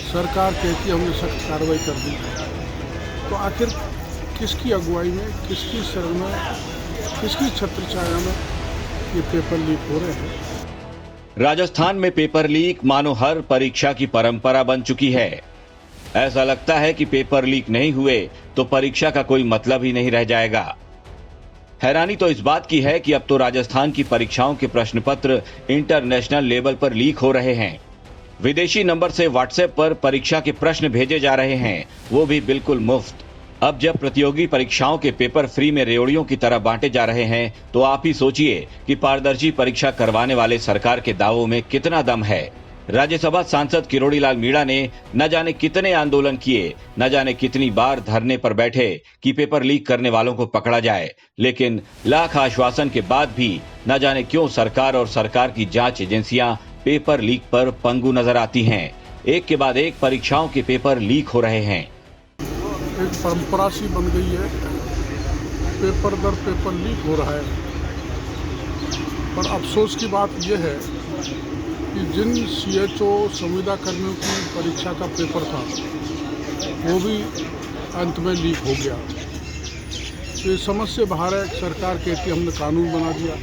सरकार कहती है हमने सख्त कार्रवाई कर दी, तो आखिर किसकी अगुवाई में, किसकी शरण में, किसकी छत्रछाया में ये पेपर लीक हो रहे हैं? राजस्थान में पेपर लीक मानो हर परीक्षा की परंपरा बन चुकी है। ऐसा लगता है कि पेपर लीक नहीं हुए तो परीक्षा का कोई मतलब ही नहीं रह जाएगा। हैरानी तो इस बात की है कि अब तो राजस्थान की परीक्षाओं के प्रश्न पत्र इंटरनेशनल लेवल पर लीक हो रहे हैं। विदेशी नंबर से व्हाट्सएप पर परीक्षा के प्रश्न भेजे जा रहे हैं, वो भी बिल्कुल मुफ्त। अब जब प्रतियोगी परीक्षाओं के पेपर फ्री में रेवड़ियों की तरह बांटे जा रहे हैं, तो आप ही सोचिए कि पारदर्शी परीक्षा करवाने वाले सरकार के दावों में कितना दम है। राज्यसभा सांसद किरोड़ी लाल मीणा ने न जाने कितने आंदोलन किए, न जाने कितनी बार धरने पर बैठे कि पेपर लीक करने वालों को पकड़ा जाए, लेकिन लाख आश्वासन के बाद भी न जाने क्यों सरकार और सरकार की जांच एजेंसियां पेपर लीक पर पंगु नजर आती हैं। एक के बाद एक परीक्षाओं के पेपर लीक हो रहे हैं। एक परंपरा सी बन गई है, पेपर दर पेपर लीक हो रहा है। पर अफसोस की बात यह है कि जिन CHO संविदा कर्मियों की परीक्षा का पेपर था, वो भी अंत में लीक हो गया। तो ये समझ से बाहर है। सरकार कहती है हमने कानून बना दिया,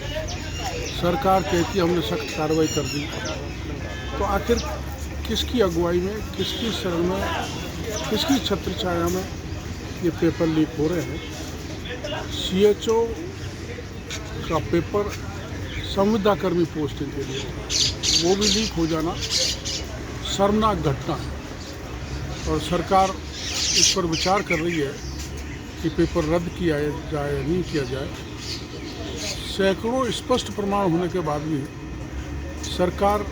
सरकार कहती है हमने सख्त कार्रवाई कर दी, तो आखिर किसकी अगुवाई में, किसकी शरण में, किसकी छत्रछाया में ये पेपर लीक हो रहे हैं? CHO का पेपर संविदा कर्मी पोस्टिंग के लिए, वो भी लीक हो जाना शर्मनाक घटना है। और सरकार इस पर विचार कर रही है कि पेपर रद्द किया जाए या नहीं किया जाए। सैकड़ों स्पष्ट प्रमाण होने के बाद भी सरकार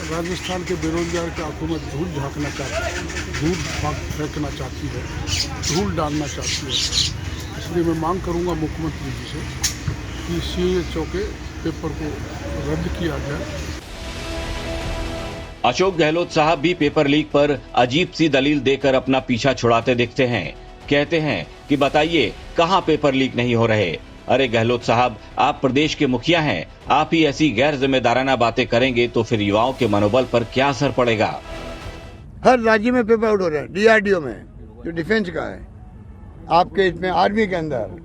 राजस्थान के बेरोजगार की आंखों में धूल झांकना चाहती है, धूल फेंकना चाहती है, धूल डालना चाहती है। इसलिए मैं मांग करूंगा मुख्यमंत्री जी से कि CHO के पेपर को रद्द किया जाए। अशोक गहलोत साहब भी पेपर लीक पर अजीब सी दलील देकर अपना पीछा छुड़ाते दिखते हैं। कहते हैं कि बताइए कहां पेपर लीक नहीं हो रहे। अरे गहलोत साहब, आप प्रदेश के मुखिया हैं, आप ही ऐसी गैर जिम्मेदाराना बातें करेंगे तो फिर युवाओं के मनोबल पर क्या असर पड़ेगा? हर राज्य में पेपर आउट हो रहा है। DRDO में जो डिफेंस का है, आपके इसमें आर्मी के अंदर,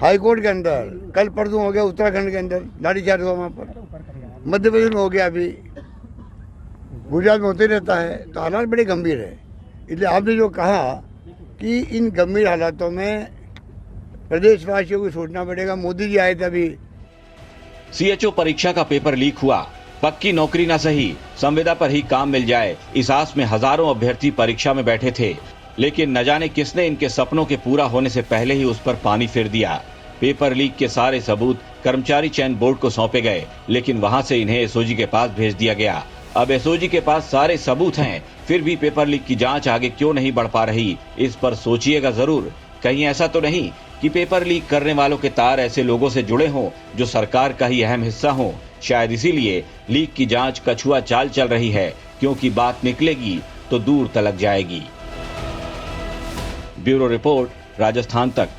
हाई कोर्ट के अंदर, कल परसों हो गया उत्तराखंड के अंदर लाठीचार्ज हुआ वहाँ पर, मध्य प्रदेश में हो गया, अभी गुजरात में होते रहता है। तो हालात बड़े गंभीर है। इसलिए आपने जो कहा कि इन गंभीर हालातों में प्रदेशवासियों को सोचना पड़ेगा। मोदी जी आए थे अभी। CHO परीक्षा का पेपर लीक हुआ, पक्की नौकरी ना सही, संविदा पर ही काम मिल जाए, इस आस में हजारों अभ्यर्थी परीक्षा में बैठे थे। लेकिन न जाने किसने इनके सपनों के पूरा होने से पहले ही उस पर पानी फेर दिया। पेपर लीक के सारे सबूत कर्मचारी चयन बोर्ड को सौंपे गए, लेकिन वहां से इन्हें SOG के पास भेज दिया गया। अब SOG के पास सारे सबूत हैं, फिर भी पेपर लीक की जांच आगे क्यों नहीं बढ़ पा रही, इस पर सोचिएगा जरूर। कहीं ऐसा तो नहीं कि पेपर लीक करने वालों के तार ऐसे लोगों से जुड़े हों जो सरकार का ही अहम हिस्सा हो। शायद इसीलिए लीक की जांच कछुआ चाल चल रही है, क्योंकि बात निकलेगी तो दूर तलक जाएगी। ब्यूरो रिपोर्ट, राजस्थान तक।